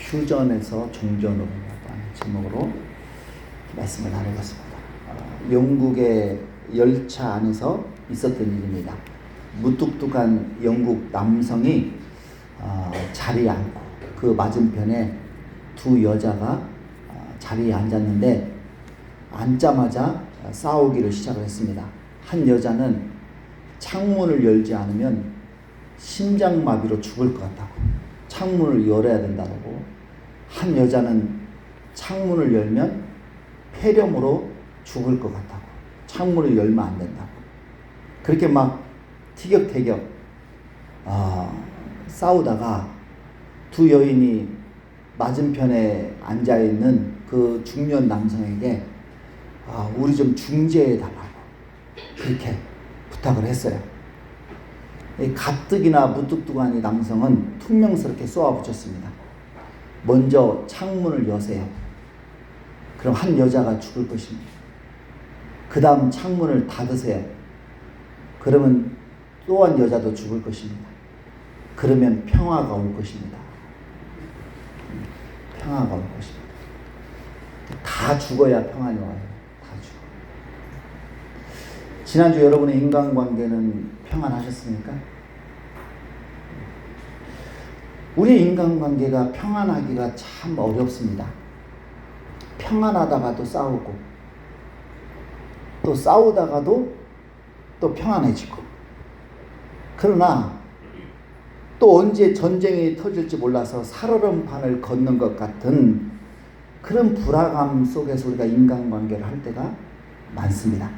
휴전에서 종전으로 하는 제목으로 말씀을 나누겠습니다. 영국의 열차 안에서 있었던 일입니다. 무뚝뚝한 영국 남성이 자리에 앉고 그 맞은편에 두 여자가 자리에 앉았는데 앉자마자 싸우기를 시작을 했습니다. 한 여자는 창문을 열지 않으면 심장마비로 죽을 것 같다고, 창문을 열어야 된다고, 한 여자는 창문을 열면 폐렴으로 죽을 것 같다고, 창문을 열면 안 된다고, 그렇게 막 티격태격 싸우다가 두 여인이 맞은편에 앉아있는 그 중년 남성에게 우리 좀 중재해달라고 그렇게 부탁을 했어요. 이 가뜩이나 무뚝뚝한 이 남성은 퉁명스럽게 쏘아붙였습니다. 먼저 창문을 여세요. 그럼 한 여자가 죽을 것입니다. 그 다음 창문을 닫으세요. 그러면 또 한 여자도 죽을 것입니다. 그러면 평화가 올 것입니다. 평화가 올 것입니다. 다 죽어야 평안이 와요. 다 죽어. 지난주 여러분의 인간관계는 평안하셨습니까? 우리 인간관계가 평안하기가 참 어렵습니다. 평안하다가도 싸우고, 또 싸우다가도 또 평안해지고, 그러나 또 언제 전쟁이 터질지 몰라서 살얼음판을 걷는 것 같은 그런 불안감 속에서 우리가 인간관계를 할 때가 많습니다.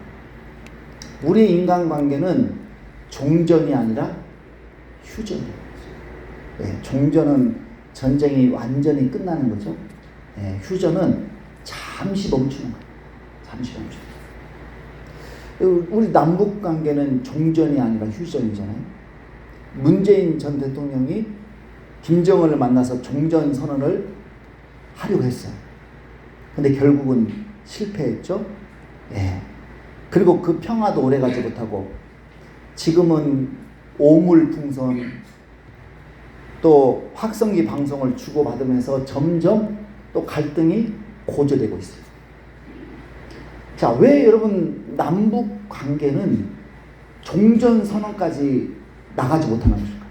우리 인간관계는 종전이 아니라 휴전이에요. 네, 종전은 전쟁이 완전히 끝나는 거죠. 네, 휴전은 잠시 멈추는 거예요. 잠시 멈추는 거예요. 우리 남북관계는 종전이 아니라 휴전이잖아요. 문재인 전 대통령이 김정은을 만나서 종전 선언을 하려고 했어요. 근데 결국은 실패했죠. 예. 그리고 그 평화도 오래가지 못하고 지금은 오물풍선 또 확성기 방송을 주고받으면서 점점 또 갈등이 고조되고 있어요. 자, 왜 여러분 남북 관계는 종전 선언까지 나가지 못하는 것일까?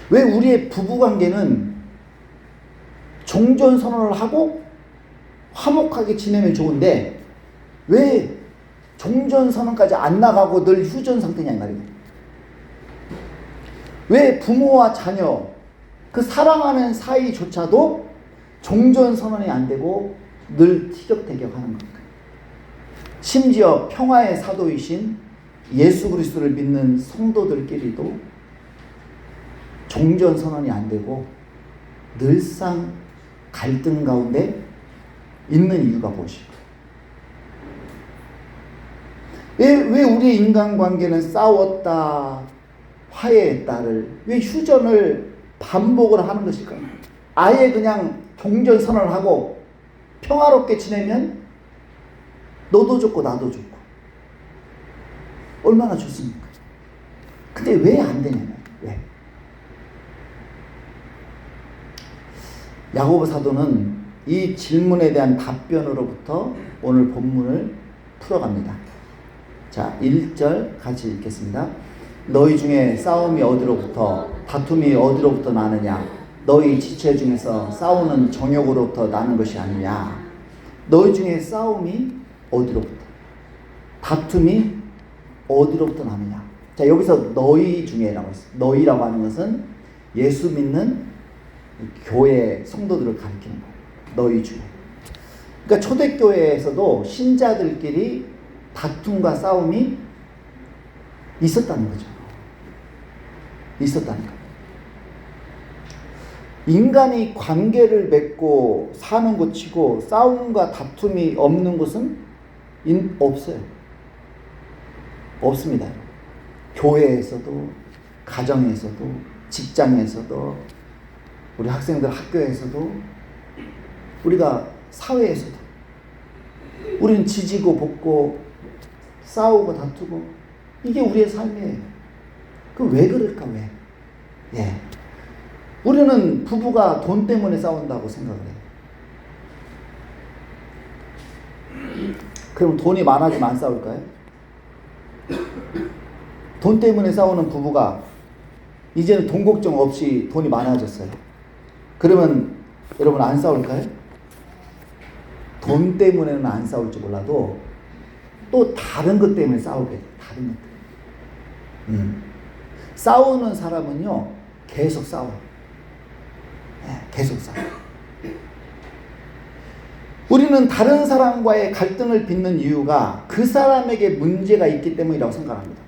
왜 우리의 부부 관계는 종전 선언을 하고 화목하게 지내면 좋은데 왜 종전 선언까지 안 나가고 늘 휴전 상태냐 이 말이에요. 왜 부모와 자녀 그 사랑하는 사이조차도 종전 선언이 안 되고 늘 티격태격하는 걸까? 심지어 평화의 사도이신 예수 그리스도를 믿는 성도들끼리도 종전 선언이 안 되고 늘상 갈등 가운데 있는 이유가 무엇일까? 왜 우리 인간관계는 싸웠다, 화해했다를, 왜 휴전을 반복을 하는 것일까? 아예 그냥 종전 선언을 하고 평화롭게 지내면 너도 좋고 나도 좋고 얼마나 좋습니까? 근데 왜 안 되냐면, 왜? 야고보 사도는 이 질문에 대한 답변으로부터 오늘 본문을 풀어갑니다. 자, 1절 같이 읽겠습니다. 너희 중에 싸움이 어디로부터, 다툼이 어디로부터 나느냐? 너희 지체 중에서 싸우는 정욕으로부터 나는 것이 아니냐? 너희 중에 싸움이 어디로부터, 다툼이 어디로부터 나느냐? 자, 여기서 너희 중에라고 했어요. 너희라고 하는 것은 예수 믿는 교회 성도들을 가리키는 거예요. 너희 중에. 그러니까 초대교회에서도 신자들끼리 다툼과 싸움이 있었다는 거죠. 있었다는 거예요. 인간이 관계를 맺고 사는 곳이고 싸움과 다툼이 없는 곳은 없어요. 없습니다. 교회에서도, 가정에서도, 직장에서도, 우리 학생들 학교에서도, 우리가 사회에서도 우리는 지지고 볶고 싸우고 다투고 이게 우리의 삶이에요. 그럼 왜 그럴까? 왜? 예. 우리는 부부가 돈 때문에 싸운다고 생각을 해요. 그럼 돈이 많아지면 안 싸울까요? 돈 때문에 싸우는 부부가 이제는 돈 걱정 없이 돈이 많아졌어요. 그러면 여러분 안 싸울까요? 돈 때문에는 안 싸울지 몰라도 또 다른 것 때문에 싸우게 돼요. 다른 것 때문에. 싸우는 사람은요 계속 싸워요. 계속 싸워요. 우리는 다른 사람과의 갈등을 빚는 이유가 그 사람에게 문제가 있기 때문이라고 생각합니다.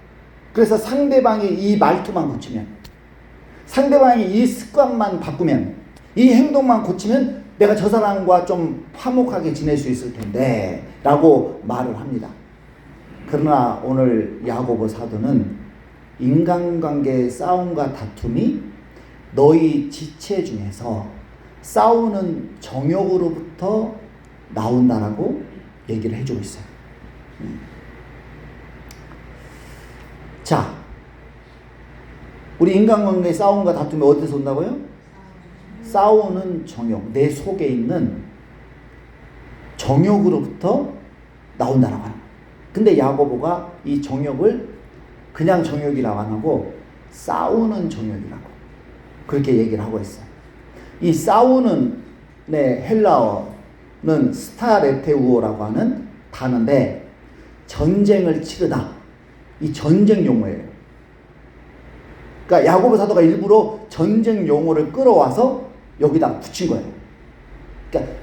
그래서 상대방이 이 말투만 고치면, 상대방이 이 습관만 바꾸면, 이 행동만 고치면 내가 저 사람과 좀 화목하게 지낼 수 있을 텐데 라고 말을 합니다. 그러나 오늘 야고보 사도는 인간관계의 싸움과 다툼이 너희 지체 중에서 싸우는 정욕으로부터 나온다라고 얘기를 해주고 있어요. 자, 우리 인간관계의 싸움과 다툼이 어디서 온다고요? 싸우는 정욕, 내 속에 있는 정욕으로부터 나온다라고 합니다. 근데 야고보가 이 정욕을 그냥 정욕이라고 안 하고 싸우는 정욕이라고 그렇게 얘기를 하고 있어요. 이 싸우는 헬라어는 스타레테우오라고 하는 단어인데 전쟁을 치르다, 이 전쟁 용어예요. 그러니까 야고보 사도가 일부러 전쟁 용어를 끌어와서 여기다 붙인 거예요. 그러니까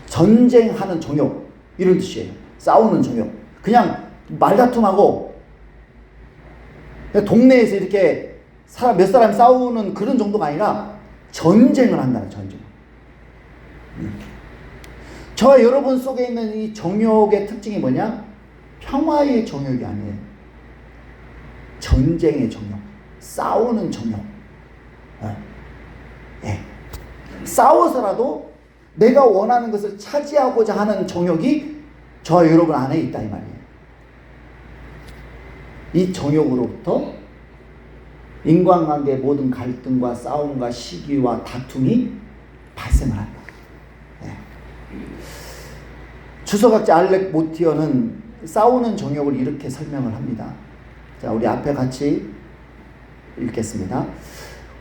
전쟁하는 정욕 이런 뜻이에요. 싸우는 정욕. 그냥 말다툼하고 동네에서 이렇게 몇 사람이 싸우는 그런 정도가 아니라 전쟁을 한다는 전쟁. 저와 여러분 속에 있는 이 정욕의 특징이 뭐냐? 평화의 정욕이 아니에요. 전쟁의 정욕, 싸우는 정욕. 싸워서라도 내가 원하는 것을 차지하고자 하는 정욕이 저와 여러분 안에 있다 이 말이에요. 이 정욕으로부터 인간관계의 모든 갈등과 싸움과 시기와 다툼이 발생을 한다. 주석학자 알렉 모티어는 싸우는 정욕을 이렇게 설명을 합니다. 자, 우리 앞에 같이 읽겠습니다.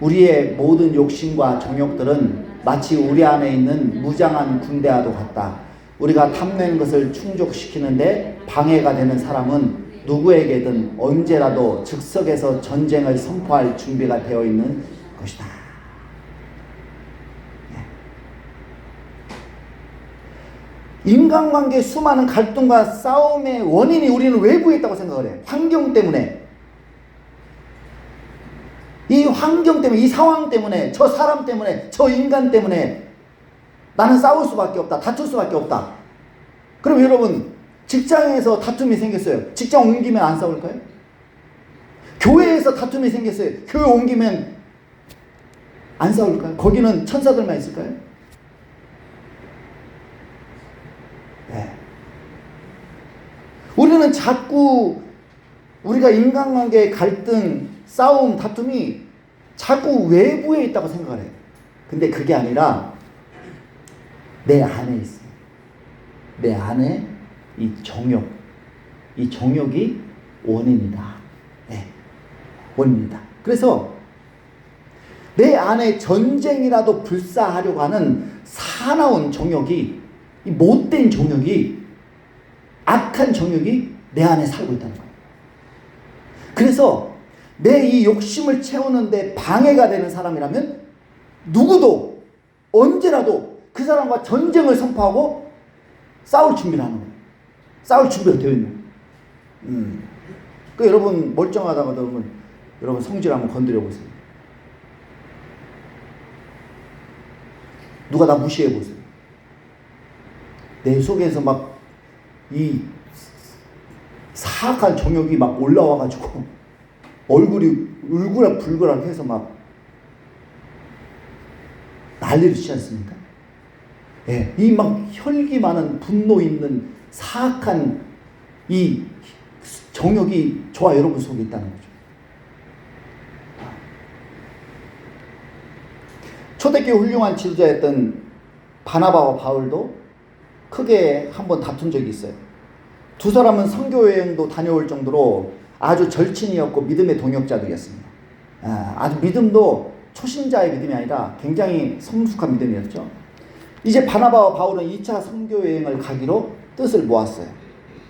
우리의 모든 욕심과 정욕들은 마치 우리 안에 있는 무장한 군대와도 같다. 우리가 탐내는 것을 충족시키는데 방해가 되는 사람은 누구에게든 언제라도 즉석에서 전쟁을 선포할 준비가 되어 있는 것이다. 인간관계의 수많은 갈등과 싸움의 원인이 우리는 외부에 있다고 생각을 해요. 환경 때문에. 이 환경 때문에, 이 상황 때문에, 저 사람 때문에, 저 인간 때문에 나는 싸울 수밖에 없다. 다툴 수밖에 없다. 그럼 여러분, 직장에서 다툼이 생겼어요. 직장 옮기면 안 싸울까요? 교회에서 다툼이 생겼어요. 교회 옮기면 안 싸울까요? 거기는 천사들만 있을까요? 네. 우리는 자꾸 우리가 인간관계의 갈등, 싸움, 다툼이 자꾸 외부에 있다고 생각을 해요. 근데 그게 아니라 내 안에 있어요. 내 안에 이 정욕이 원인이다. 네. 원인이다. 그래서 내 안에 전쟁이라도 불사하려고 하는 사나운 정욕이, 이 못된 정욕이, 악한 정욕이 내 안에 살고 있다는 거예요. 그래서 내 이 욕심을 채우는데 방해가 되는 사람이라면 누구도 언제라도 그 사람과 전쟁을 선포하고 싸울 준비를 하는 거예요. 싸울 준비가 되어 있는 거예요. 그 여러분 멀쩡하다가 그러면 여러분 성질 한번 건드려 보세요. 누가 나 무시해 보세요. 내 속에서 막 이 사악한 정욕이 막 올라와가지고 얼굴이 울그락불그락 해서 막 난리를 치지 않습니까? 예, 이 막 혈기 많은 분노 있는 사악한 이 정욕이 저와 여러분 속에 있다는 거죠. 초대교회 훌륭한 지도자였던 바나바와 바울도 크게 한번 다툰 적이 있어요. 두 사람은 선교여행도 다녀올 정도로 아주 절친이었고 믿음의 동역자들이었습니다. 아주 믿음도 초신자의 믿음이 아니라 굉장히 성숙한 믿음이었죠. 이제 바나바와 바울은 2차 선교여행을 가기로 뜻을 모았어요.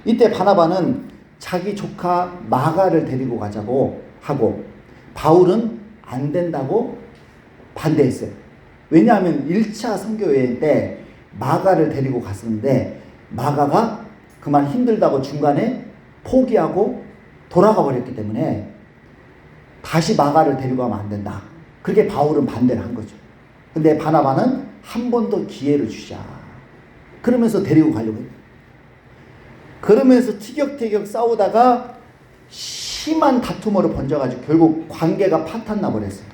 이때 바나바는 자기 조카 마가를 데리고 가자고 하고 바울은 안 된다고 반대했어요. 왜냐하면 1차 선교여행 때 마가를 데리고 갔었는데 마가가 그만 힘들다고 중간에 포기하고 돌아가 버렸기 때문에 다시 마가를 데리고 가면 안 된다. 그렇게 바울은 반대를 한 거죠. 근데 바나바는 한 번 더 기회를 주자. 그러면서 데리고 가려고 해요. 그러면서 티격태격 싸우다가 심한 다툼으로 번져가지고 결국 관계가 파탄나 버렸어요.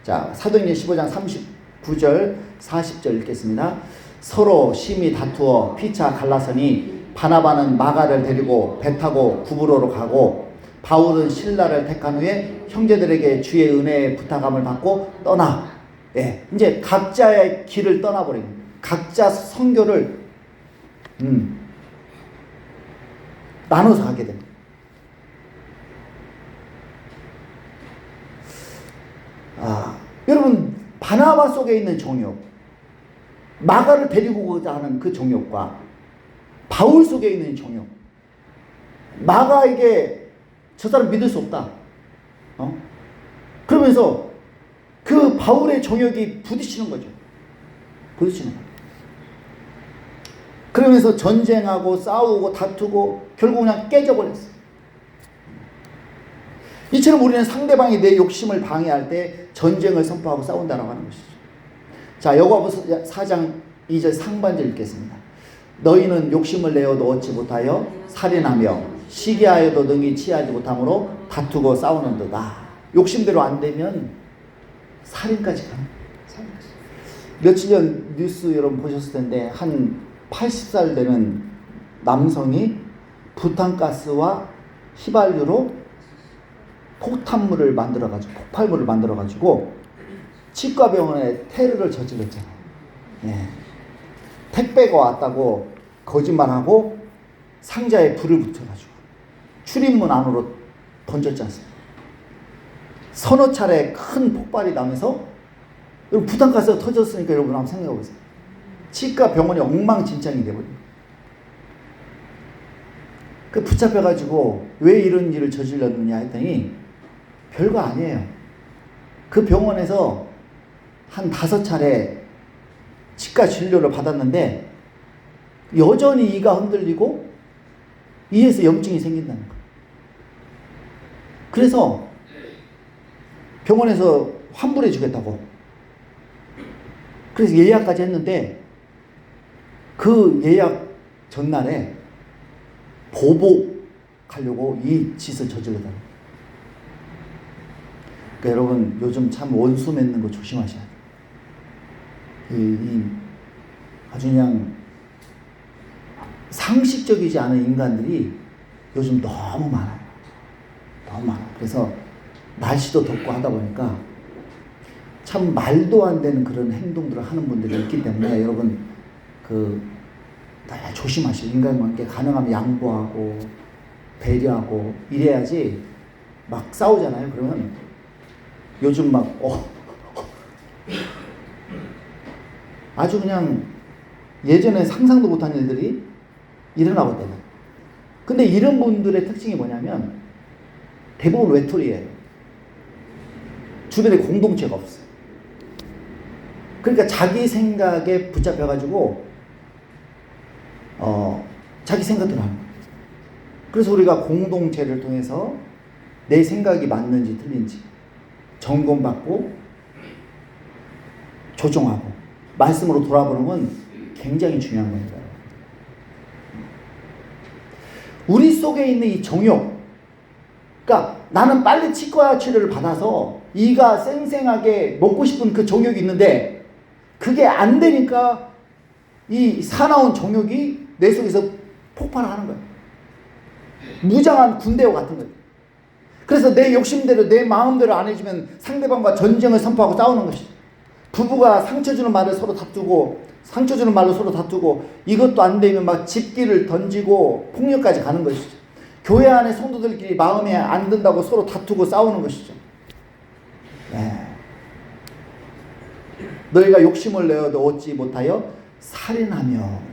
자, 사도행전 15장 39절 40절 읽겠습니다. 서로 심히 다투어 피차 갈라서니 바나바는 마가를 데리고 배 타고 구브로로 가고 바울은 신라를 택한 후에 형제들에게 주의 은혜의 부탁함을 받고 떠나. 이제 각자의 길을 떠나버린 거예요. 각자 선교를 나눠서 하게 됩니다. 여러분 바나바 속에 있는 정욕, 마가를 데리고 오고자 하는 그 정욕과 바울 속에 있는 정욕, 마가에게 저 사람 믿을 수 없다. 그러면서 그 바울의 정욕이 부딪히는 거죠. 부딪히는 거예요. 그러면서 전쟁하고 싸우고 다투고 결국 그냥 깨져버렸어요. 이처럼 우리는 상대방이 내 욕심을 방해할 때 전쟁을 선포하고 싸운다라고 하는 것이죠. 자, 여고보서 4장 2절 상반절 읽겠습니다. 너희는 욕심을 내어도 얻지 못하여 살인하며 시기하여도 능히 취하지 못함으로 다투고 싸우는도다. 욕심대로 안 되면 살인까지 가는 거예요. 며칠 전 뉴스 여러분 보셨을 텐데 한 80살 되는 남성이 부탄가스와 휘발유로 폭탄물을 만들어가지고 폭발물을 만들어가지고 치과병원에 테러를 저질렀잖아요. 택배가 왔다고 거짓말하고 상자에 불을 붙여가지고 출입문 안으로 던졌지 않습니까? 서너 차례 큰 폭발이 나면서 여러분 부탄가스가 터졌으니까 여러분 한번 생각해 보세요. 치과 병원이 엉망진창이 되거든요. 그 붙잡혀가지고 왜 이런 일을 저질렀느냐 했더니 별거 아니에요. 그 병원에서 한 5차례 치과 진료를 받았는데 여전히 이가 흔들리고 이에서 염증이 생긴다는 거예요. 그래서 병원에서 환불해 주겠다고. 그래서 예약까지 했는데 그 예약 전날에 보복하려고 이 짓을 저질렀다는 거예요. 그러니까 여러분 요즘 참 원수 맺는 거 조심하셔야 돼요. 아주 그냥 상식적이지 않은 인간들이 요즘 너무 많아요. 너무 많아. 그래서 날씨도 덥고 하다 보니까 참 말도 안 되는 그런 행동들을 하는 분들이 있기 때문에 여러분 조심하시고 인간관계 가능하면 양보하고 배려하고 이래야지. 막 싸우잖아요. 그러면 요즘 막 아주 그냥 예전에 상상도 못한 일들이 일어나고 있다는. 근데 이런 분들의 특징이 뭐냐면 대부분 외톨이에요. 주변에 공동체가 없어요. 그러니까 자기 생각에 붙잡혀가지고 자기 생각대로 하는 거예요. 그래서 우리가 공동체를 통해서 내 생각이 맞는지 틀린지 점검받고 조정하고 말씀으로 돌아보는 건 굉장히 중요한 겁니다. 우리 속에 있는 이 정욕, 그러니까 나는 빨리 치과 치료를 받아서 이가 쌩쌩하게 먹고 싶은 그 정욕이 있는데 그게 안 되니까 이 사나운 정욕이 내 속에서 폭발하는 거예요. 무장한 군대와 같은 거예요. 그래서 내 욕심대로 내 마음대로 안 해주면 상대방과 전쟁을 선포하고 싸우는 것이죠. 부부가 상처 주는 말을 서로 다투고, 상처 주는 말로 서로 다투고, 이것도 안 되면 막 집기를 던지고 폭력까지 가는 것이죠. 교회 안에 성도들끼리 마음에 안 든다고 서로 다투고 싸우는 것이죠. 네. 너희가 욕심을 내어도 얻지 못하여 살인하며.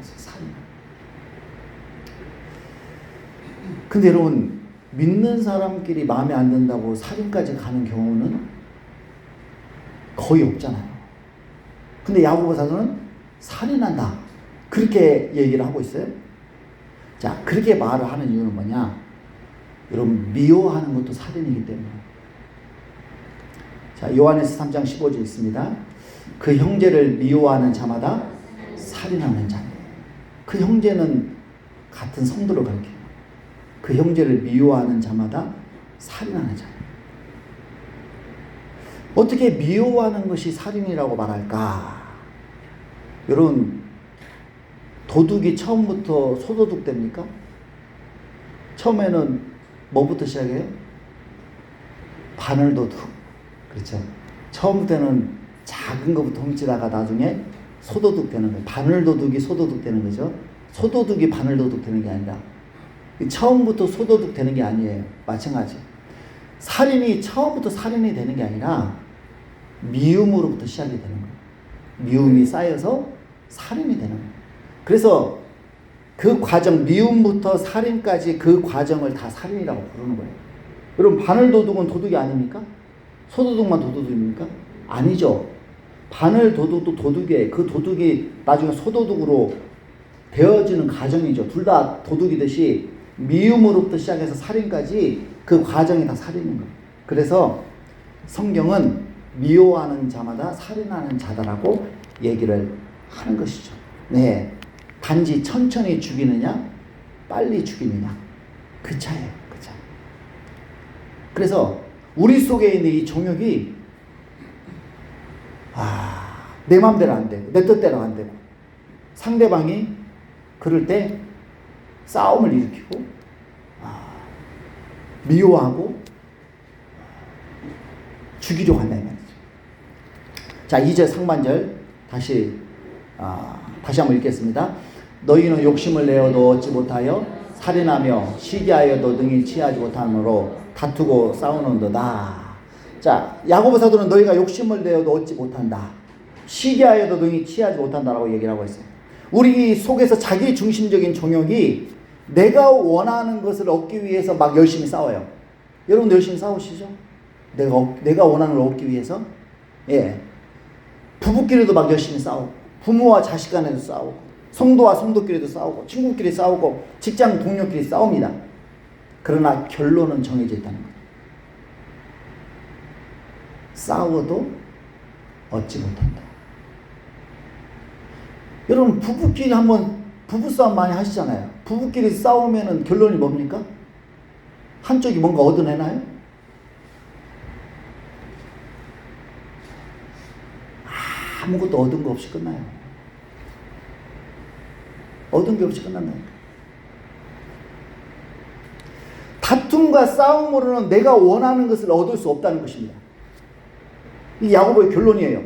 근데 여러분, 믿는 사람끼리 마음에 안 든다고 살인까지 가는 경우는 거의 없잖아요. 근데 야고보 사도는 살인한다, 그렇게 얘기를 하고 있어요. 자, 그렇게 말을 하는 이유는 뭐냐? 여러분, 미워하는 것도 살인이기 때문에. 자, 요한에서 3장 15절 있습니다. 그 형제를 미워하는 자마다 살인하는 자네. 그 형제는 같은 성도를 가리켜요. 그 형제를 미워하는 자마다 살인하는 자네. 어떻게 미워하는 것이 살인이라고 말할까? 여러분, 도둑이 처음부터 소도둑 됩니까? 처음에는 뭐부터 시작해요? 바늘도둑. 그렇죠? 처음부터는 작은 것부터 훔치다가 나중에 소도둑 되는 거예요. 바늘도둑이 소도둑 되는 거죠. 소도둑이 바늘도둑 되는 게 아니라, 처음부터 소도둑 되는 게 아니에요. 마찬가지. 살인이 처음부터 살인이 되는 게 아니라 미움으로부터 시작이 되는 거예요. 미움이 쌓여서 살인이 되는 거예요. 그래서 그 과정, 미움부터 살인까지 그 과정을 다 살인이라고 부르는 거예요. 여러분, 바늘도둑은 도둑이 아닙니까? 소도둑만 도둑입니까? 아니죠. 바늘도둑도 도둑이에요. 그 도둑이 나중에 소도둑으로 되어지는 과정이죠. 둘 다 도둑이듯이 미움으로부터 시작해서 살인까지 그 과정이 다 살인인 거예요. 그래서 성경은 미워하는 자마다 살인하는 자다라고 얘기를 하는 것이죠. 네. 단지 천천히 죽이느냐, 빨리 죽이느냐, 그 차이에요. 그 차이. 그래서 우리 속에 있는 이 정욕이 내 마음대로 안 되고 내 뜻대로 안 되고, 상대방이 그럴 때 싸움을 일으키고 미워하고 죽이려고 한다 이 말이죠. 자, 2절 상반절 다시 한번 읽겠습니다. 너희는 욕심을 내어도 얻지 못하여 살인하며 시기하여도 능히 취하지 못함으로 다투고 싸우는도다. 자, 야고보 사도는 너희가 욕심을 내어도 얻지 못한다, 시기하여도 능히 취하지 못한다라고 얘기를 하고 있어요. 우리 속에서 자기 중심적인 정욕이 내가 원하는 것을 얻기 위해서 막 열심히 싸워요. 여러분도 열심히 싸우시죠? 내가 원하는 걸 얻기 위해서. 예. 부부끼리도 막 열심히 싸우고, 부모와 자식 간에도 싸우고, 성도와 성도끼리도 싸우고, 친구끼리 싸우고, 직장 동료끼리 싸웁니다. 그러나 결론은 정해져 있다는 거예요. 싸워도 얻지 못한다. 여러분, 부부끼리 한번 부부싸움 많이 하시잖아요. 부부끼리 싸우면은 결론이 뭡니까? 한쪽이 뭔가 얻어내나요? 아무것도 얻은 거 없이 끝나요. 얻은 게 없이 끝난다니까. 다툼과 싸움으로는 내가 원하는 것을 얻을 수 없다는 것입니다. 이 야고보의 결론이에요.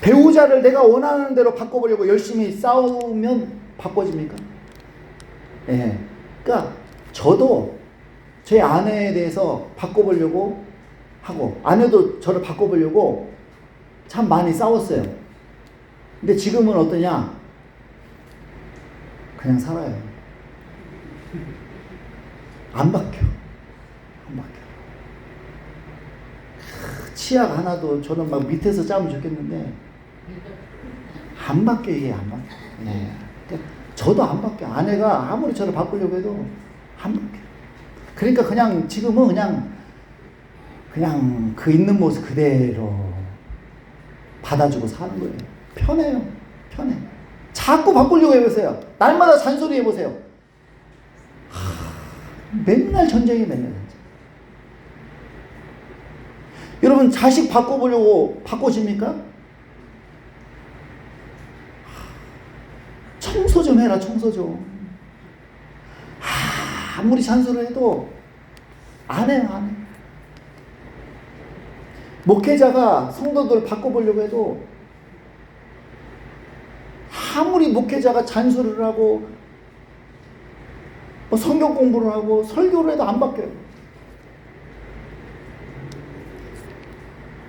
배우자를 내가 원하는 대로 바꿔보려고 열심히 싸우면 바꿔집니까? 예. 그러니까 저도 제 아내에 대해서 바꿔보려고 하고, 아내도 저를 바꿔보려고 참 많이 싸웠어요. 근데 지금은 어떠냐? 그냥 살아요. 안 바뀌어. 안 바뀌어. 치약 하나도 저는 막 밑에서 짜면 좋겠는데 안 바뀌어. 이게 안 바뀌어. 네. 저도 안 바뀌어. 아내가 아무리 저를 바꾸려고 해도 안 바뀌어. 그러니까 그냥 지금은 그냥 그 있는 모습 그대로 받아주고 사는 거예요. 편해요. 편해. 자꾸 바꾸려고 해보세요. 날마다 잔소리 해보세요. 맨날 전쟁이 맨날 전쟁. 여러분, 자식 바꿔보려고 바꿔집니까? 청소 좀 해라, 청소 좀. 아무리 잔소리 해도 안 해요, 안 해. 목회자가 성도들 바꿔보려고 해도 아무리 목회자가 잔소리를 하고 뭐 성경 공부를 하고 설교를 해도 안 바뀌어요.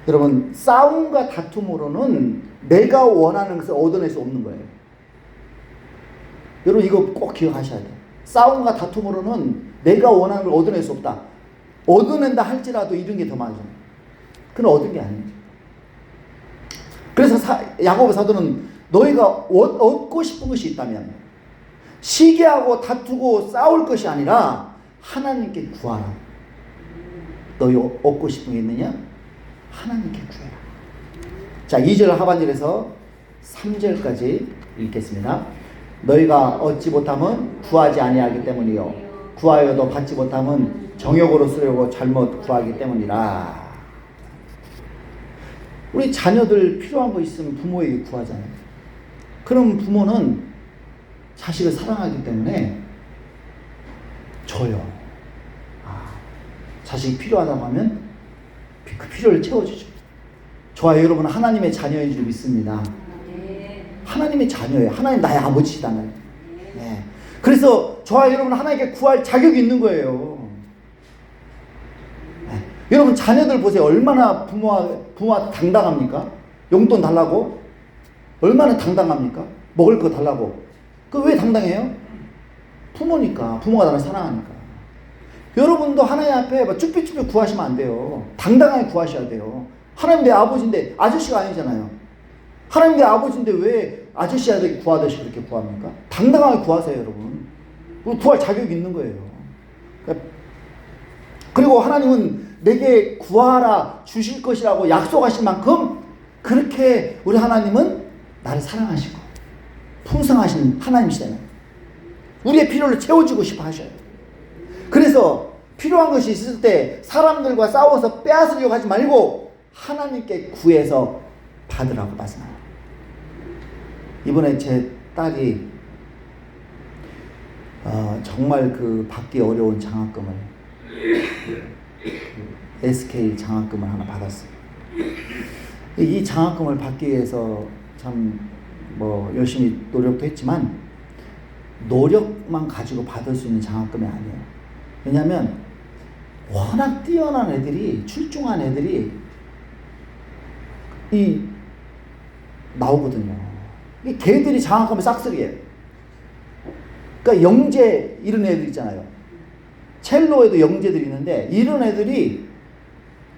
여러분, 싸움과 다툼으로는 내가 원하는 것을 얻어낼 수 없는 거예요. 여러분, 이거 꼭 기억하셔야 돼요. 싸움과 다툼으로는 내가 원하는 걸 얻어낼 수 없다. 얻어낸다 할지라도 이런 게 더 많아요. 그건 얻은 게 아니에요. 그래서 야고보 사도는 너희가 얻고 싶은 것이 있다면 시기하고 다투고 싸울 것이 아니라 하나님께 구하라. 너희 얻고 싶은 게 있느냐? 하나님께 구해라. 자, 2절 하반절에서 3절까지 읽겠습니다. 너희가 얻지 못하면 구하지 아니하기 때문이요 구하여도 받지 못하면 정욕으로 쓰려고 잘못 구하기 때문이라. 우리 자녀들 필요한 거 있으면 부모에게 구하잖아요. 그럼 부모는 자식을 사랑하기 때문에 줘요. 자식이 필요하다고 하면 그 필요를 채워주죠. 저와 여러분은 하나님의 자녀인 줄 믿습니다. 하나님의 자녀예요. 하나님 나의 아버지시다는. 네. 그래서 저와 여러분은 하나님께 구할 자격이 있는 거예요. 네. 여러분 자녀들 보세요. 얼마나 부모한테 당당합니까? 용돈 달라고? 얼마나 당당합니까? 먹을 거 달라고. 그 왜 당당해요? 부모니까. 부모가 나를 사랑하니까. 여러분도 하나님 앞에 막 쭈삣쭈삣 구하시면 안 돼요. 당당하게 구하셔야 돼요. 하나님 내 아버지인데 아저씨가 아니잖아요. 하나님 내 아버지인데 왜 아저씨한테 구하듯이 그렇게 구합니까? 당당하게 구하세요, 여러분. 구할 자격이 있는 거예요. 그리고 하나님은 내게 구하라 주실 것이라고 약속하신 만큼 그렇게 우리 하나님은 나를 사랑하시고 풍성하신 하나님이시잖아요. 우리의 필요를 채워주고 싶어 하셔요. 그래서 필요한 것이 있을 때 사람들과 싸워서 빼앗으려고 하지 말고 하나님께 구해서 받으라고 말씀합니다. 이번에 제 딸이 정말 그 받기 어려운 장학금을 SK 장학금을 하나 받았어요. 이 장학금을 받기 위해서 참 뭐 열심히 노력도 했지만 노력만 가지고 받을 수 있는 장학금이 아니에요. 왜냐하면 워낙 뛰어난 애들이 출중한 애들이 나오거든요. 걔들이 장학금이 싹쓸이에요. 그러니까 영재 이런 애들 있잖아요. 첼로에도 영재들이 있는데 이런 애들이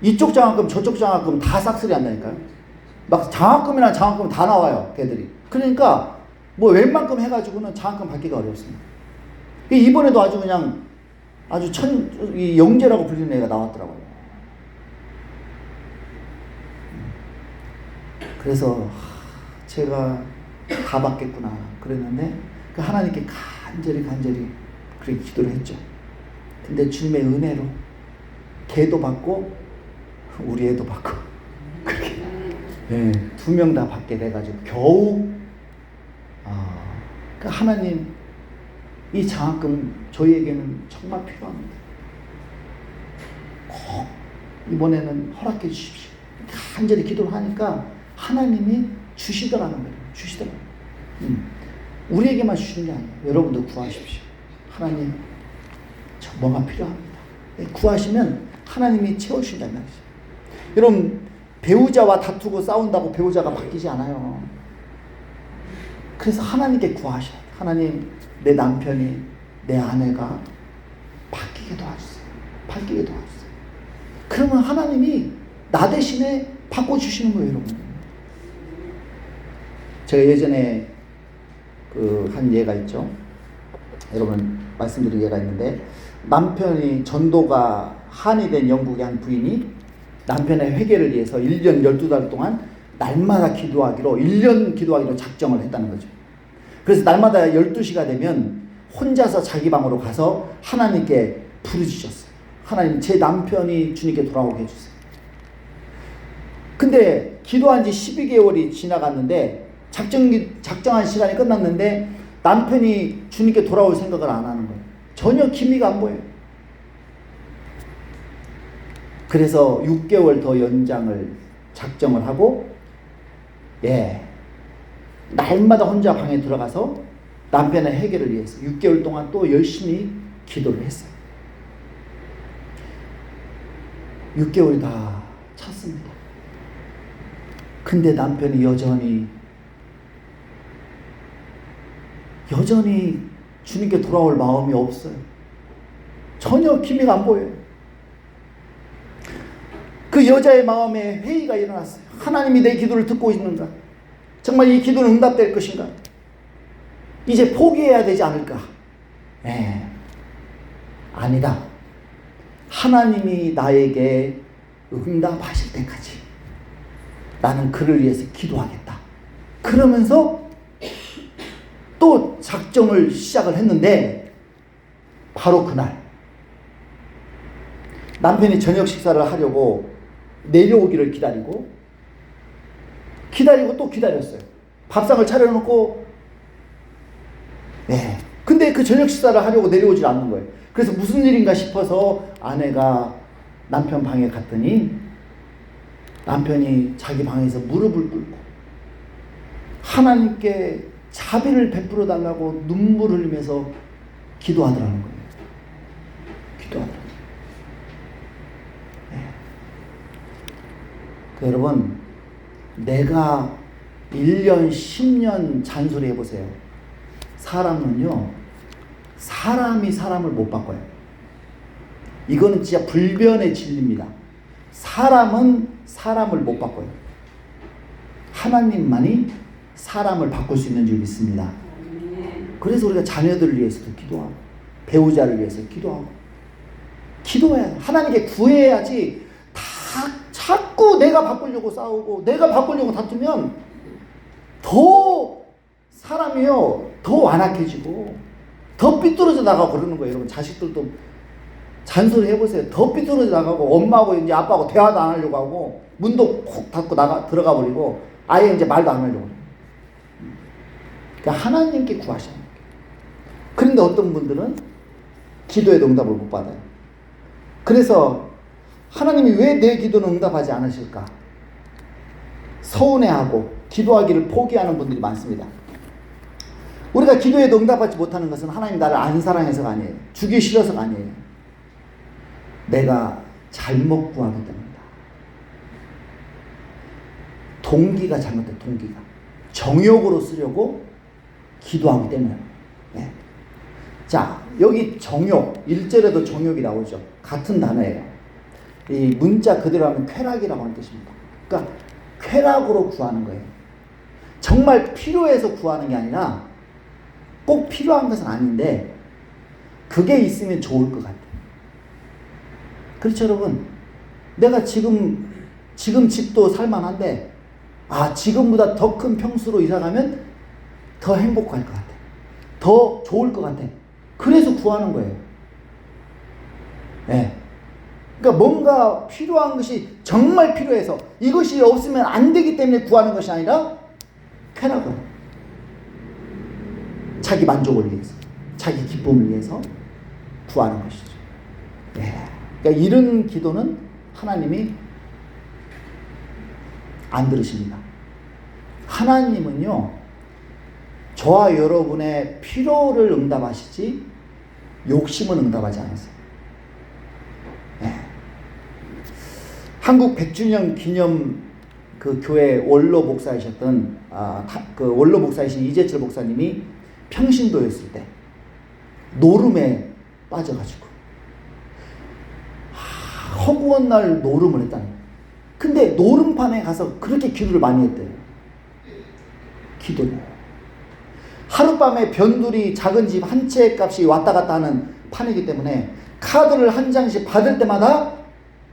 이쪽 장학금 저쪽 장학금 다 싹쓸이 한다니까요. 막 장학금이나 장학금 다 나와요. 걔들이. 그러니까 뭐 웬만큼 해가지고는 장학금 받기가 어렵습니다. 이번에도 아주 그냥 아주 이 영재라고 불리는 애가 나왔더라고요. 그래서 제가 다 받겠구나 그랬는데 하나님께 간절히 그렇게 기도를 했죠. 근데 주님의 은혜로 걔도 받고 우리 애도 받고 그렇게 네, 2명 다 받게 돼가지고 겨우 그러니까 하나님 이 장학금 저희에게는 정말 필요합니다. 꼭 이번에는 허락해 주십시오. 간절히 기도를 하니까 하나님이 주시더라는 거예요. 주시더라고요. 우리에게만 주시는 게 아니에요. 여러분도 구하십시오. 하나님 저 뭐가 필요합니다. 구하시면 하나님이 채워주신다는 말이죠. 여러분 배우자와 다투고 싸운다고 배우자가 바뀌지 않아요. 그래서 하나님께 구하셔야 돼요. 하나님 내 남편이 내 아내가 바뀌게 도와주세요. 바뀌게 도와주세요. 그러면 하나님이 나 대신에 바꿔주시는 거예요, 여러분. 제가 예전에 한 예가 있죠. 여러분 말씀드린 예가 있는데 남편이 전도가 한이 된 영국의 한 부인이 남편의 회개를 위해서 1년 12달 동안 날마다 기도하기로 1년 기도하기로 작정을 했다는 거죠. 그래서 날마다 12시가 되면 혼자서 자기 방으로 가서 하나님께 부르짖었어요. 하나님 제 남편이 주님께 돌아오게 해주세요. 근데 기도한 지 12개월이 지나갔는데 작정한 시간이 끝났는데 남편이 주님께 돌아올 생각을 안 하는 거예요. 전혀 기미가 안 보여요. 그래서 6개월 더 연장을 작정을 하고, 날마다 혼자 방에 들어가서 남편의 해결을 위해서 6개월 동안 또 열심히 기도를 했어요. 6개월이 다 찼습니다. 근데 남편이 여전히 주님께 돌아올 마음이 없어요. 전혀 기미가 안 보여요. 그 여자의 마음에 회의가 일어났어요. 하나님이 내 기도를 듣고 있는가? 정말 이 기도는 응답될 것인가? 이제 포기해야 되지 않을까? 아니다. 하나님이 나에게 응답하실 때까지 나는 그를 위해서 기도하겠다. 그러면서 또 작정을 시작을 했는데, 바로 그날 남편이 저녁 식사를 하려고 내려오기를 기다리고 또 기다렸어요. 밥상을 차려놓고, 근데 그 저녁 식사를 하려고 내려오질 않는 거예요. 그래서 무슨 일인가 싶어서 아내가 남편 방에 갔더니 남편이 자기 방에서 무릎을 꿇고 하나님께 자비를 베풀어 달라고 눈물을 흘리면서 기도하더라는 거예요. 기도하더라고요. 여러분, 내가 1년, 10년 잔소리 해보세요. 사람은요, 사람이 사람을 못 바꿔요. 이거는 진짜 불변의 진리입니다. 사람은 사람을 못 바꿔요. 하나님만이 사람을 바꿀 수 있는 줄 믿습니다. 그래서 우리가 자녀들을 위해서도 기도하고, 배우자를 위해서 기도하고, 기도해야 돼. 하나님께 구해야지. 자꾸 내가 바꾸려고 싸우고 내가 바꾸려고 다투면 사람이요 더 완악해지고 더 삐뚤어져 나가고 그러는 거예요. 여러분, 자식들도 잔소리 해보세요. 더 삐뚤어져 나가고 엄마하고 이제 아빠하고 대화도 안 하려고 하고 문도 콕 닫고 들어가 버리고 아예 이제 말도 안 하려고. 그러니까 하나님께 구하셔야 돼요. 그런데 어떤 분들은 기도에도 응답을 못 받아요. 그래서 하나님이 왜 내 기도는 응답하지 않으실까? 서운해하고 기도하기를 포기하는 분들이 많습니다. 우리가 기도에도 응답받지 못하는 것은 하나님 나를 안 사랑해서가 아니에요. 주기 싫어서가 아니에요. 내가 잘못 구하기 때문이다. 동기가 잘못된 동기가. 정욕으로 쓰려고 기도하기 때문에. 자, 여기 정욕, 1절에도 정욕이 나오죠. 같은 단어예요. 이 문자 그대로 하면 쾌락이라고 하는 뜻입니다. 그러니까 쾌락으로 구하는 거예요. 정말 필요해서 구하는 게 아니라 꼭 필요한 것은 아닌데 그게 있으면 좋을 것 같아요. 그렇죠, 여러분? 내가 지금 집도 살만한데 지금보다 더 큰 평수로 이사가면 더 행복할 것 같아. 더 좋을 것 같아. 그래서 구하는 거예요. 그러니까 뭔가 필요한 것이 정말 필요해서 이것이 없으면 안 되기 때문에 구하는 것이 아니라 쾌락을, 자기 만족을 위해서, 자기 기쁨을 위해서 구하는 것이죠. 그러니까 이런 기도는 하나님이 안 들으십니다. 하나님은요, 저와 여러분의 필요를 응답하시지 욕심은 응답하지 않으세요. 한국 100주년 기념 그 교회 원로 목사이셨던 그 원로 목사이신 이재철 목사님이 평신도였을 때 노름에 빠져가지고 허구한 날 노름을 했다니. 근데 노름판에 가서 그렇게 기도를 많이 했대요. 기도를. 하룻밤에 변두리 작은 집 한 채 값이 왔다 갔다 하는 판이기 때문에 카드를 한 장씩 받을 때마다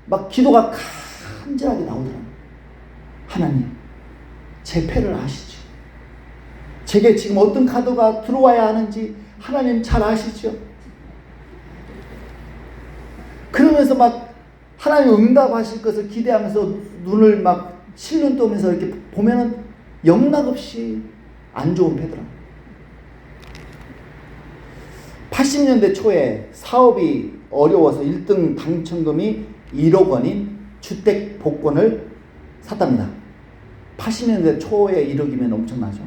막 기도가 간절하게 나오더라고요. 하나님, 제 패를 아시죠? 제게 지금 어떤 카드가 들어와야 하는지 하나님 잘 아시죠? 그러면서 막 하나님 응답하실 것을 기대하면서 눈을 막 실눈 뜨면서 이렇게 보면은 영락없이 안 좋은 패더라고요. 80년대 초에 사업이 어려워서 1등 당첨금이 1억 원인 주택 복권을 샀답니다. 80년대 초에 1억이면 엄청나죠.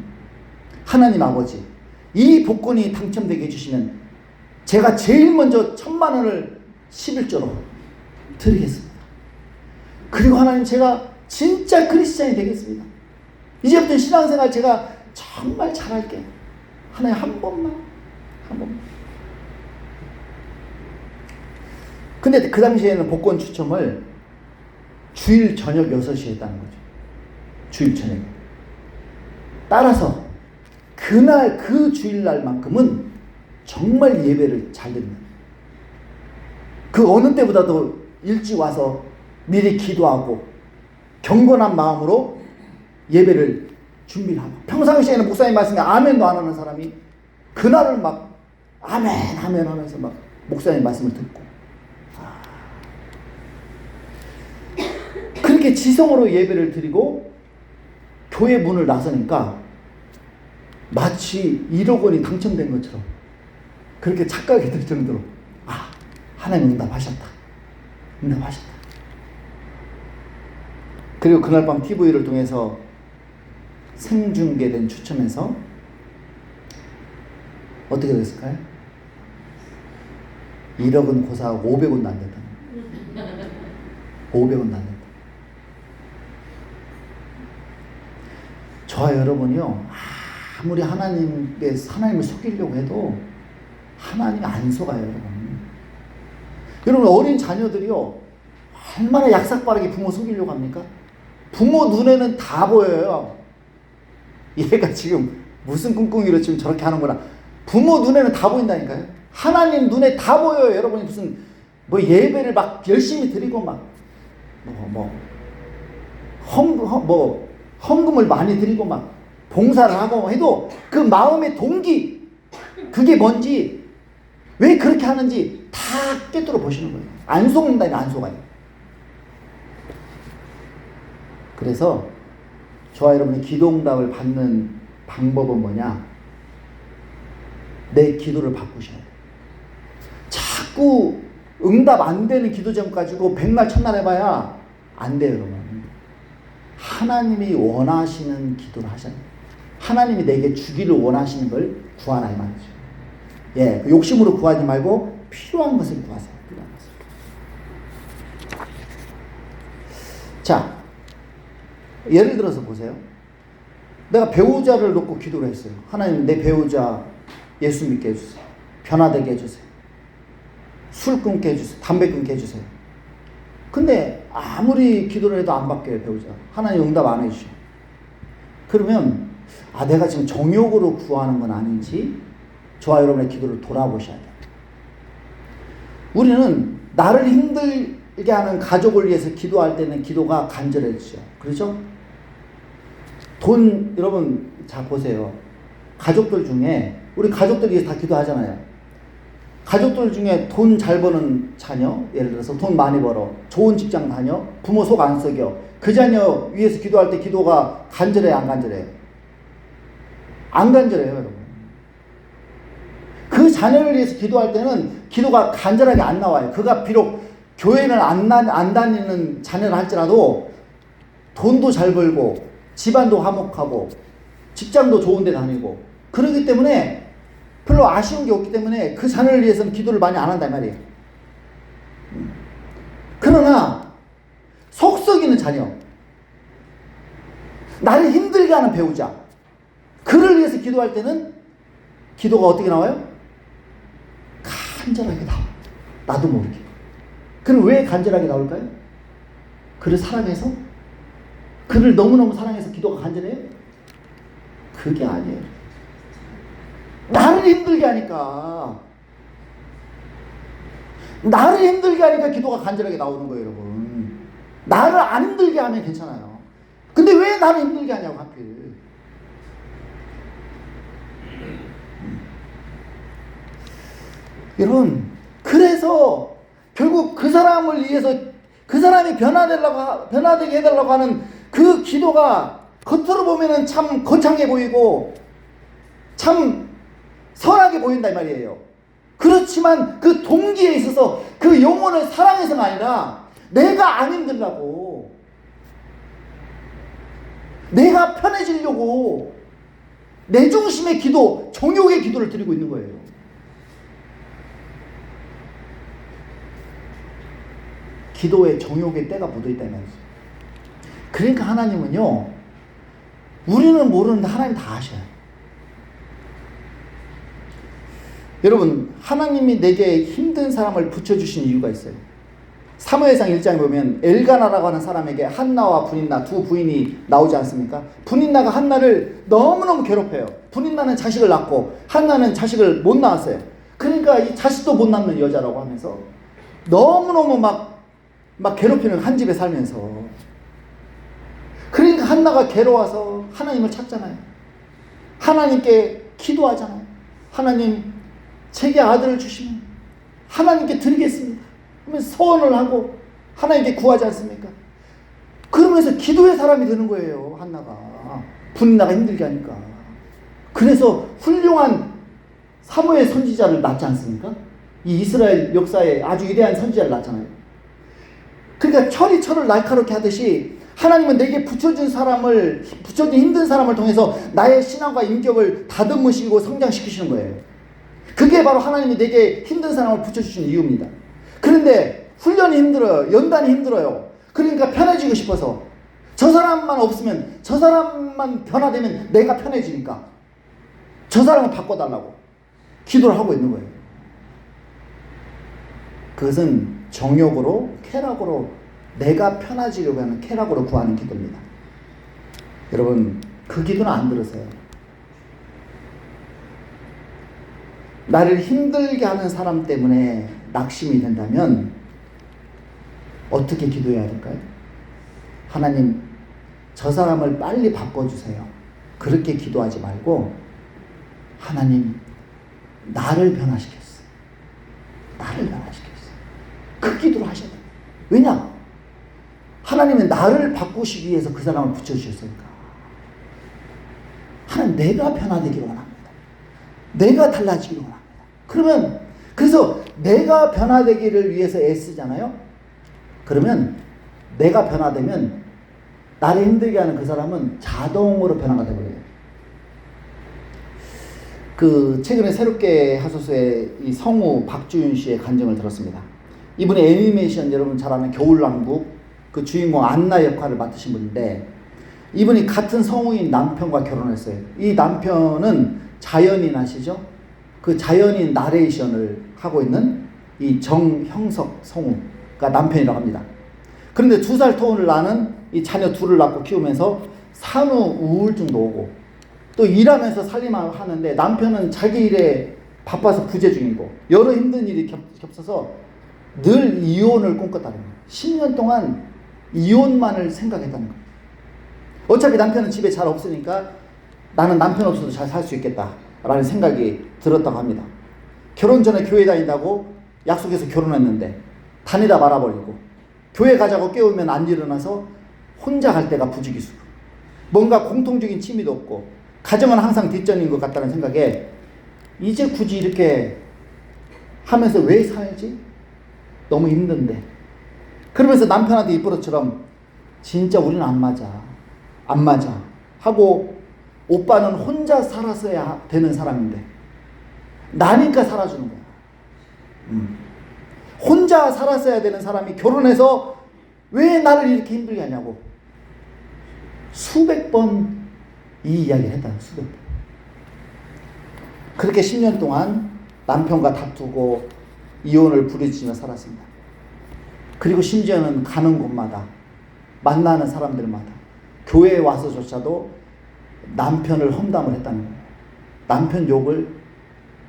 하나님 아버지, 이 복권이 당첨되게 해주시면 제가 제일 먼저 1,000만 원을 11조로 드리겠습니다. 그리고 하나님, 제가 진짜 크리스찬이 되겠습니다. 이제부터 신앙생활 제가 정말 잘할게요. 하나님, 한 번만. 근데 그 당시에는 복권 추첨을 주일 저녁 6시에 했다는 거죠. 주일 저녁. 따라서 그날 그 주일날만큼은 정말 예배를 잘 드립니다. 그 어느 때보다도 일찍 와서 미리 기도하고 경건한 마음으로 예배를 준비를 하고, 평상시에는 목사님 말씀에 아멘도 안 하는 사람이 그날을 막 아멘 하면서 막 목사님 말씀을 듣고, 그렇게 지성으로 예배를 드리고 교회 문을 나서니까 마치 1억 원이 당첨된 것처럼 그렇게 착각이 들 정도로, 하나님 응답하셨다. 그리고 그날 밤 TV를 통해서 생중계된 추첨에서 어떻게 됐을까요? 1억은 고사하고 500원도 안 됐다. 500원도 안 됐다. 저와 여러분이요, 아무리 하나님을 속이려고 해도 하나님이 안 속아요, 여러분. 여러분, 어린 자녀들이요, 얼마나 약삭빠르게 부모 속이려고 합니까? 부모 눈에는 다 보여요. 얘가 지금 무슨 꿍꿍이로 지금 저렇게 하는구나. 부모 눈에는 다 보인다니까요. 하나님 눈에 다 보여요. 여러분이 무슨 예배를 막 열심히 드리고 막 헌금을 많이 드리고 막 봉사를 하고 해도 그 마음의 동기, 그게 뭔지, 왜 그렇게 하는지 다 꿰뚫어 보시는 거예요. 안 속는다니까, 안 속아요. 그래서 저와 여러분이 기도응답을 받는 방법은 뭐냐? 내 기도를 바꾸셔야 돼요. 자꾸 응답 안 되는 기도 제목 가지고 백날 천날 해봐야 안 돼요, 여러분. 하나님이 원하시는 기도를 하셔야 돼요. 하나님이 내게 주기를 원하시는 걸 구하라 이 말이죠. 예, 욕심으로 구하지 말고 필요한 것을 구하세요. 필요한 것을. 자, 예를 들어서 보세요. 내가 배우자를 놓고 기도를 했어요. 하나님, 내 배우자 예수 믿게 해주세요. 변화되게 해주세요. 술 끊게 해주세요. 담배 끊게 해주세요. 근데 아무리 기도를 해도 안 바뀌어요, 배우자. 하나님 응답 안 해주셔. 그러면 내가 지금 정욕으로 구하는 건 아닌지 저와 여러분의 기도를 돌아보셔야 돼요. 우리는 나를 힘들게 하는 가족을 위해서 기도할 때는 기도가 간절해지죠. 그렇죠? 여러분 자 보세요. 가족들 중에, 우리 가족들이 위해서 다 기도하잖아요. 가족들 중에 돈 잘 버는 자녀, 예를 들어서 돈 많이 벌어, 좋은 직장 다녀, 부모 속 안 썩여, 그 자녀 위해서 기도할 때 기도가 간절해요, 안 간절해요? 안 간절해요, 여러분. 그 자녀를 위해서 기도할 때는 기도가 간절하게 안 나와요. 그가 비록 교회는 안 다니는 자녀를 할지라도 돈도 잘 벌고 집안도 화목하고 직장도 좋은 데 다니고 그러기 때문에 별로 아쉬운 게 없기 때문에 그 자녀를 위해서는 기도를 많이 안 한단 말이에요. 그러나 속 썩이는 자녀, 나를 힘들게 하는 배우자, 그를 위해서 기도할 때는 기도가 어떻게 나와요? 간절하게 나와. 나도 모르게. 그럼 왜 간절하게 나올까요? 그를 사랑해서? 그를 너무너무 사랑해서 기도가 간절해요? 그게 아니에요. 나를 힘들게 하니까. 나를 힘들게 하니까 기도가 간절하게 나오는 거예요, 여러분. 나를 안 힘들게 하면 괜찮아요. 근데 왜 나를 힘들게 하냐고, 하필. 여러분, 그래서 결국 그 사람을 위해서 그 사람이 변화되게 해달라고 하는 그 기도가 겉으로 보면은 참 거창해 보이고 참 선하게 보인다 이 말이에요. 그렇지만 그 동기에 있어서 그 영혼을 사랑해서가 아니라 내가 안 힘들라고, 내가 편해지려고 내 중심의 기도, 정욕의 기도를 드리고 있는 거예요. 기도에 정욕의 때가 묻어있다면서. 그러니까 하나님은요, 우리는 모르는데 하나님 다 아셔요. 여러분, 하나님이 내게 힘든 사람을 붙여주신 이유가 있어요. 사무엘상 1장에 보면 엘가나라고 하는 사람에게 한나와 분인나 두 부인이 나오지 않습니까? 분인나가 한나를 너무너무 괴롭혀요. 분인나는 자식을 낳고 한나는 자식을 못 낳았어요. 그러니까 이 자식도 못 낳는 여자라고 하면서 너무너무 막 괴롭히는 한 집에 살면서, 그러니까 한나가 괴로워서 하나님을 찾잖아요. 하나님께 기도하잖아요. 하나님, 제게 아들을 주시면 하나님께 드리겠습니다. 그러면 서원을 하고 하나님께 구하지 않습니까? 그러면서 기도의 사람이 되는 거예요, 한나가. 분나가 힘들게 하니까. 그래서 훌륭한 사무엘 선지자를 낳지 않습니까? 이 이스라엘 역사에 아주 위대한 선지자를 낳잖아요. 그러니까 철이 철을 날카롭게 하듯이 하나님은 내게 붙여준 힘든 사람을 통해서 나의 신앙과 인격을 다듬으시고 성장시키시는 거예요. 그게 바로 하나님이 내게 힘든 사람을 붙여주신 이유입니다. 그런데 훈련이 힘들어요. 연단이 힘들어요. 그러니까 편해지고 싶어서, 저 사람만 없으면, 저 사람만 변화되면 내가 편해지니까 저 사람을 바꿔달라고 기도를 하고 있는 거예요. 그것은 정욕으로, 쾌락으로, 내가 편해지려고 하는 쾌락으로 구하는 기도입니다. 여러분, 그 기도는 안 들으세요. 나를 힘들게 하는 사람 때문에 낙심이 된다면 어떻게 기도해야 될까요? 하나님, 저 사람을 빨리 바꿔주세요. 그렇게 기도하지 말고, 하나님, 나를 변화시켰어. 나를 변화시켰어. 그 기도를 하셔야 돼요. 왜냐? 하나님은 나를 바꾸시기 위해서 그 사람을 붙여주셨으니까. 하나님, 내가 변화되기를 원합니다. 내가 달라지기를 원합니다. 그래서 내가 변화되기를 위해서 애쓰잖아요. 그러면 내가 변화되면 나를 힘들게 하는 그 사람은 자동으로 변화가 되버려요. 최근에 새롭게 하소서의 이 성우 박주윤 씨의 간증을 들었습니다. 이분이 애니메이션, 여러분 잘 아는 겨울왕국 그 주인공 안나 역할을 맡으신 분인데, 이분이 같은 성우인 남편과 결혼했어요. 이 남편은 자연인 아시죠? 그 자연인 나레이션을 하고 있는 이 정형석 성우가 남편이라고 합니다. 그런데 2살 터울을 낳은 이 자녀 둘을 낳고 키우면서 산후 우울증도 오고, 또 일하면서 살림을 하는데 남편은 자기 일에 바빠서 부재 중이고, 여러 힘든 일이 겹쳐서 늘 이혼을 꿈꿨다는 거예요. 10년 동안 이혼만을 생각했다는 거예요. 어차피 남편은 집에 잘 없으니까 나는 남편 없어도 잘 살 수 있겠다라는 생각이 들었다고 합니다. 결혼 전에 교회 다닌다고 약속해서 결혼했는데 다니다 말아버리고, 교회 가자고 깨우면 안 일어나서 혼자 갈 때가 부지기수고, 뭔가 공통적인 취미도 없고, 가정은 항상 뒷전인 것 같다는 생각에 이제 굳이 이렇게 하면서 왜 살지? 너무 힘든데. 그러면서 남편한테 입버릇처럼 진짜 우리는 안 맞아 하고, 오빠는 혼자 살았어야 되는 사람인데 나니까 살아주는 거야. 혼자 살았어야 되는 사람이 결혼해서 왜 나를 이렇게 힘들게 하냐고 수백 번 이 이야기를 했다. 수백 번. 그렇게 10년 동안 남편과 다투고 이혼을 부르짖으며 살았습니다. 그리고 심지어는 가는 곳마다, 만나는 사람들마다, 교회에 와서조차도 남편을 험담을 했다는 거예요. 남편 욕을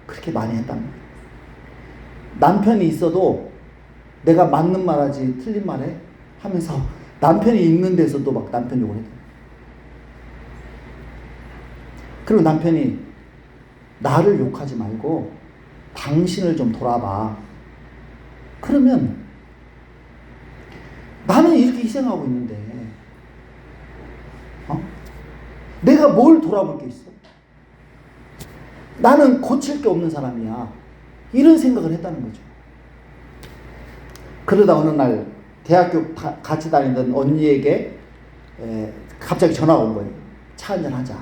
그렇게 많이 했다는 거예요. 남편이 있어도 내가 맞는 말하지 틀린 말해 하면서 남편이 있는 데서도 막 남편 욕을 했다. 그리고 남편이 나를 욕하지 말고 당신을 좀 돌아봐. 그러면 나는 이렇게 희생하고 있는데 내가 뭘 돌아볼 게 있어? 나는 고칠 게 없는 사람이야. 이런 생각을 했다는 거죠. 그러다 어느 날 대학교 같이 다니던 언니에게 갑자기 전화가 온 거예요. 차 한잔 하자.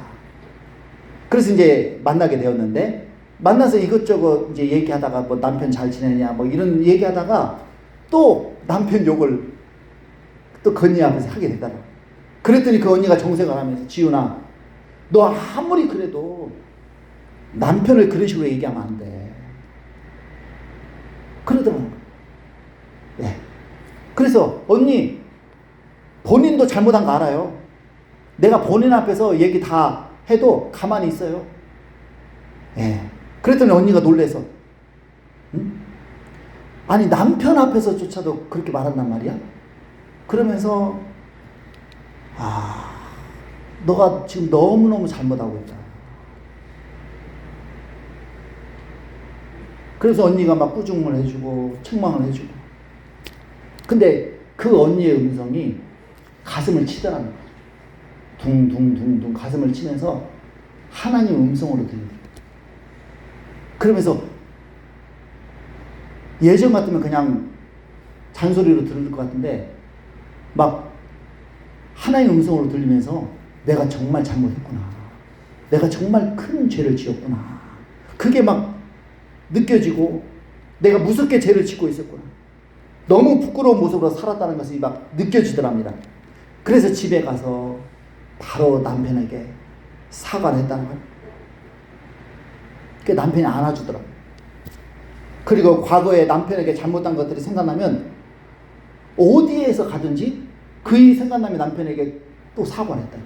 그래서 이제 만나게 되었는데, 만나서 이것저것 이제 얘기하다가 뭐 남편 잘 지내냐 뭐 이런 얘기하다가 또 남편 욕을 또 그 언니 앞에서 하게 되더라. 그랬더니 그 언니가 정색을 하면서, 지훈아, 너 아무리 그래도 남편을 그런 식으로 얘기하면 안 돼. 그러더라고요. 예. 그래서 언니, 본인도 잘못한 거 알아요. 내가 본인 앞에서 얘기 다 해도 가만히 있어요. 예. 그랬더니 언니가 놀래서, 응? 아니 남편 앞에서조차도 그렇게 말한단 말이야? 그러면서 너가 지금 너무너무 잘못하고 있다. 그래서 언니가 막 꾸중을 해주고 책망을 해주고, 근데 그 언니의 음성이 가슴을 치더라는 거야. 둥둥둥둥 가슴을 치면서 하나님 음성으로 들린다. 그러면서 예전 같으면 그냥 잔소리로 들을 것 같은데 막 하나님 음성으로 들리면서 내가 정말 잘못했구나. 내가 정말 큰 죄를 지었구나. 그게 막 느껴지고 내가 무섭게 죄를 짓고 있었구나. 너무 부끄러운 모습으로 살았다는 것이 막 느껴지더랍니다. 그래서 집에 가서 바로 남편에게 사과를 했다는 거예요. 그 남편이 안아주더라고요. 그리고 과거에 남편에게 잘못한 것들이 생각나면 어디에서 가든지 그이 생각나면 남편에게 또 사과를 했다.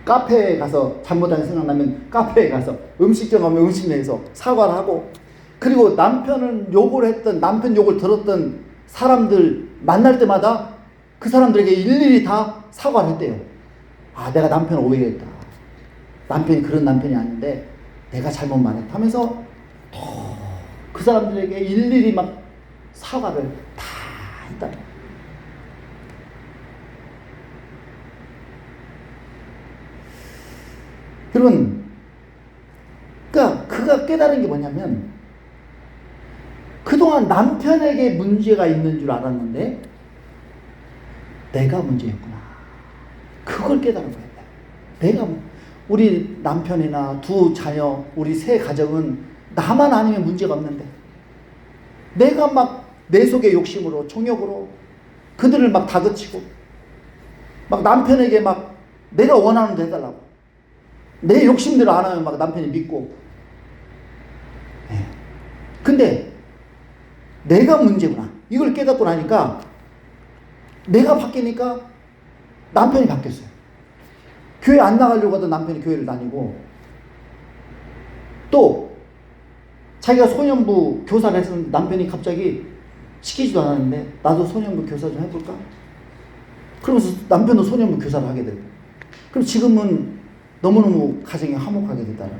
카페에 가서 잘못한 게 생각나면 카페에 가서, 음식점 가면 음식점에서 사과를 하고, 그리고 남편을 욕을 했던, 남편 욕을 들었던 사람들 만날 때마다 그 사람들에게 일일이 다 사과를 했대요. 내가 남편 오해했다. 남편이 그런 남편이 아닌데 내가 잘못 말했다 하면서 그 사람들에게 일일이 막 사과를 다 했다. 여러분, 그러니까 그가 깨달은 게 뭐냐면, 그동안 남편에게 문제가 있는 줄 알았는데 내가 문제였구나. 그걸 깨달은 거예요. 우리 남편이나 두 자녀, 우리 세 가정은 나만 아니면 문제가 없는데 내가 막 내 속의 욕심으로, 정욕으로 그들을 막 다그치고, 막 남편에게 막 내가 원하는 대로 해달라고, 내 욕심대로 안 하면 막 남편이 믿고. 근데 내가 문제구나. 이걸 깨닫고 나니까 내가 바뀌니까 남편이 바뀌었어요. 교회 안 나가려고 하던 남편이 교회를 다니고, 또 자기가 소년부 교사를 했었는데 남편이 갑자기 시키지도 않았는데 나도 소년부 교사 좀 해볼까? 그러면서 남편도 소년부 교사를 하게 되고, 그럼 지금은 너무너무 가정이 화목하게 됐다는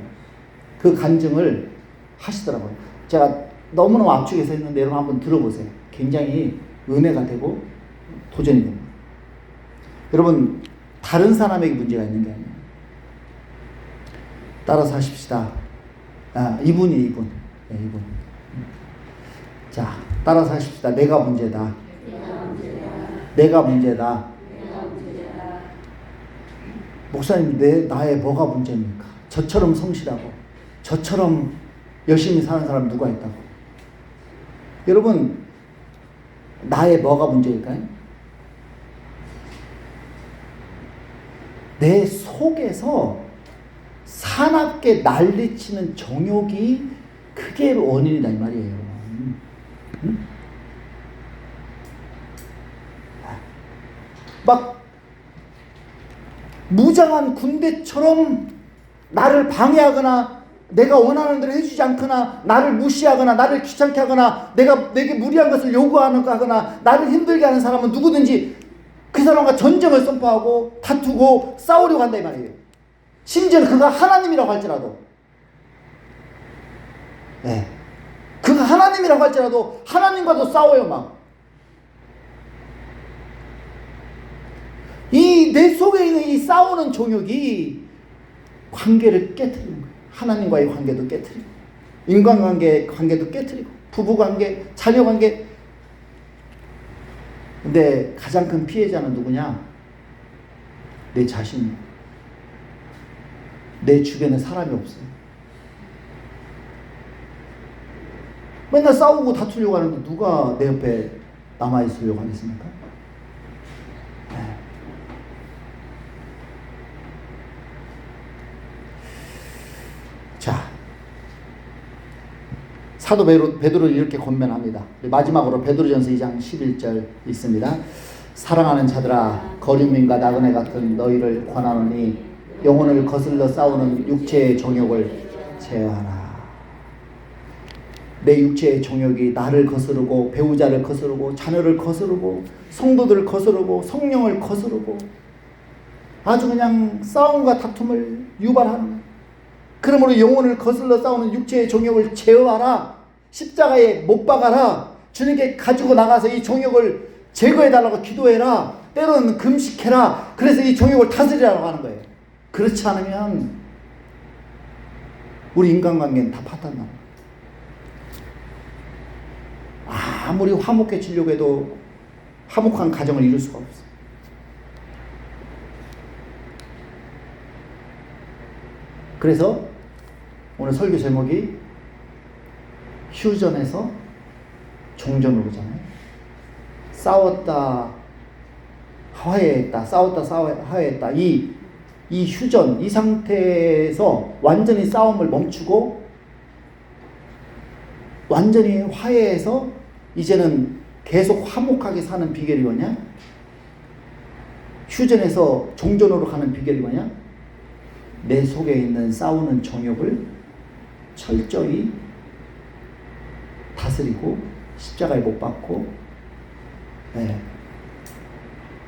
그 간증을 하시더라고요. 제가 너무너무 압축해서 했는데 여러분 한번 들어보세요. 굉장히 은혜가 되고 도전이 됩니다. 여러분, 다른 사람에게 문제가 있는 게 아니에요. 따라서 하십시다. 이분. 자, 따라서 하십시다. 내가 문제다. 내가 문제다. 목사님, 나의 뭐가 문제입니까? 저처럼 성실하고 저처럼 열심히 사는 사람 누가 있다고? 여러분, 나의 뭐가 문제일까요? 내 속에서 사납게 난리치는 정욕이 그게 원인이다 이 말이에요. 막 무장한 군대처럼 나를 방해하거나 내가 원하는 대로 해주지 않거나 나를 무시하거나 나를 귀찮게 하거나 내게 무리한 것을 요구하거나 나를 힘들게 하는 사람은 누구든지 그 사람과 전쟁을 선포하고 다투고 싸우려고 한다 이 말이에요. 심지어는 그가 하나님이라고 할지라도, 그가 하나님이라고 할지라도 하나님과도 싸워요. 막 이 내 속에 있는 이 싸우는 종욕이 관계를 깨트리는 거예요. 하나님과의 관계도 깨트리고, 인간관계도 깨트리고, 부부관계, 자녀관계. 근데 가장 큰 피해자는 누구냐? 내 자신이야. 내 주변에 사람이 없어요. 맨날 싸우고 다투려고 하는데 누가 내 옆에 남아있으려고 하겠습니까? 네. 자, 사도 베드로를 이렇게 권면합니다. 마지막으로 베드로전서 2장 11절 있습니다. 사랑하는 자들아, 거류민과 나그네 같은 너희를 권하노니 영혼을 거슬러 싸우는 육체의 정욕을 제어하라. 내 육체의 정욕이 나를 거스르고 배우자를 거스르고 자녀를 거스르고 성도들을 거스르고 성령을 거스르고 아주 그냥 싸움과 다툼을 유발하는, 그러므로 영혼을 거슬러 싸우는 육체의 정욕을 제어하라. 십자가에 못 박아라. 주님께 가지고 나가서 이 정욕을 제거해달라고 기도해라. 때로는 금식해라. 그래서 이 정욕을 다스리라고 하는 거예요. 그렇지 않으면 우리 인간관계는 다 파탄나. 아무리 화목해지려고 해도 화목한 가정을 이룰 수가 없어. 그래서 오늘 설교 제목이 휴전에서 종전으로잖아요. 싸웠다 화해했다, 싸웠다 화해했다. 이 휴전, 이 상태에서 완전히 싸움을 멈추고 완전히 화해해서 이제는 계속 화목하게 사는 비결이 뭐냐? 휴전에서 종전으로 가는 비결이 뭐냐? 내 속에 있는 싸우는 정욕을 철저히 다스리고 십자가에 못 박고, 네.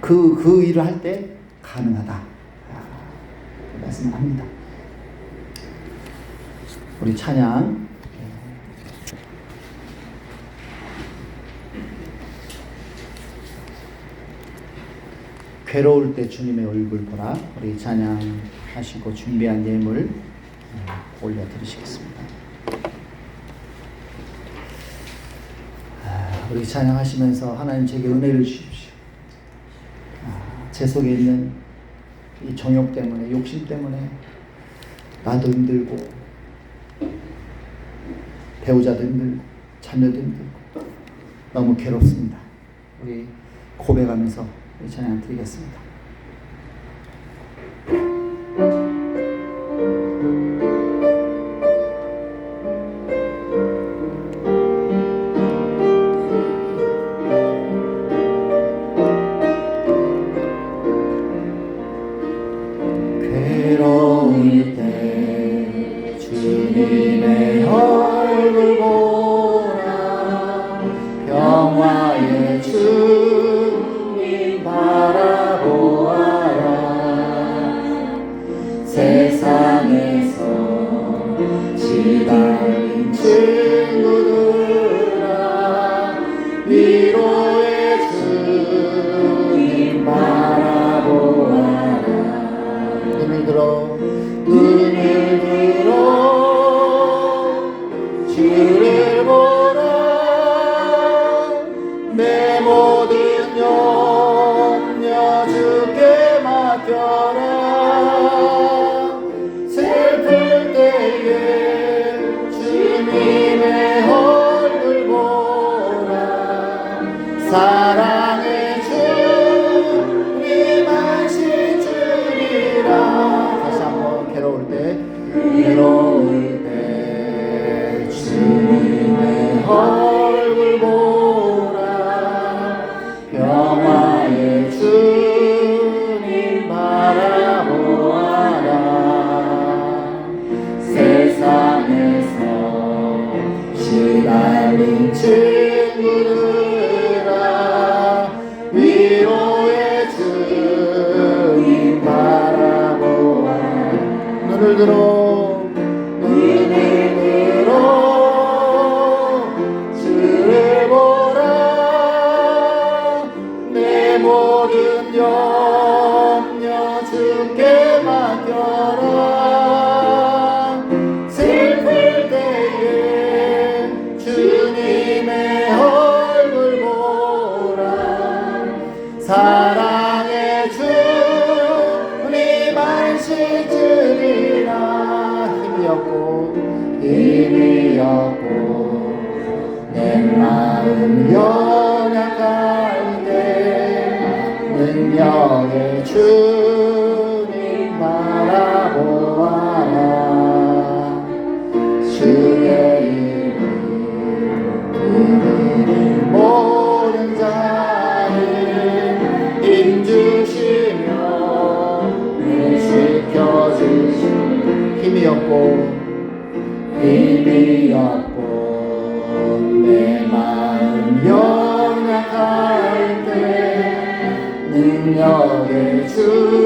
그 일을 할 때 가능하다. 그 말씀을 합니다. 우리 찬양 괴로울 때 주님의 얼굴 보라. 우리 찬양하시고 준비한 예물 올려드리시겠습니다. 우리 찬양하시면서 하나님 제게 은혜를 주십시오. 제 속에 있는 이 정욕 때문에, 욕심 때문에 나도 힘들고 배우자도 힘들고 자녀도 힘들고 너무 괴롭습니다. 우리 고백하면서 우리 찬양 드리겠습니다. 괴로울 때 주님의 얼굴 보라. 평화의 주님 바라보아라. 세상에서 시달린 친구들아, 위로의 주님 바라보아라. 눈을 들어 주를 보라. 내 모든 염려 주께 맡겨라. 슬플 때에 주님의 얼굴 보라. 사랑의 주님 하시 주리라. 다시 한번 괴로울 때 주님의 얼굴 보라. 평화의 주님 바라보아라. 세상에서 시달린 친구들아, 위로의 주님 바라보아라. 눈을 들어 주를 보라. 내 모든 염려 주께 맡겨라. 슬플 때에 주님의 얼굴 보라. 사랑의 주님 안식 주리라. 힘이 없고 내 마음 연약할 때 능력의 주님 바라보아라. 주의 이름 모든 자는 힘주시며 지켜주시니 힘이 없고 내 마음 연약할 때 능력의 주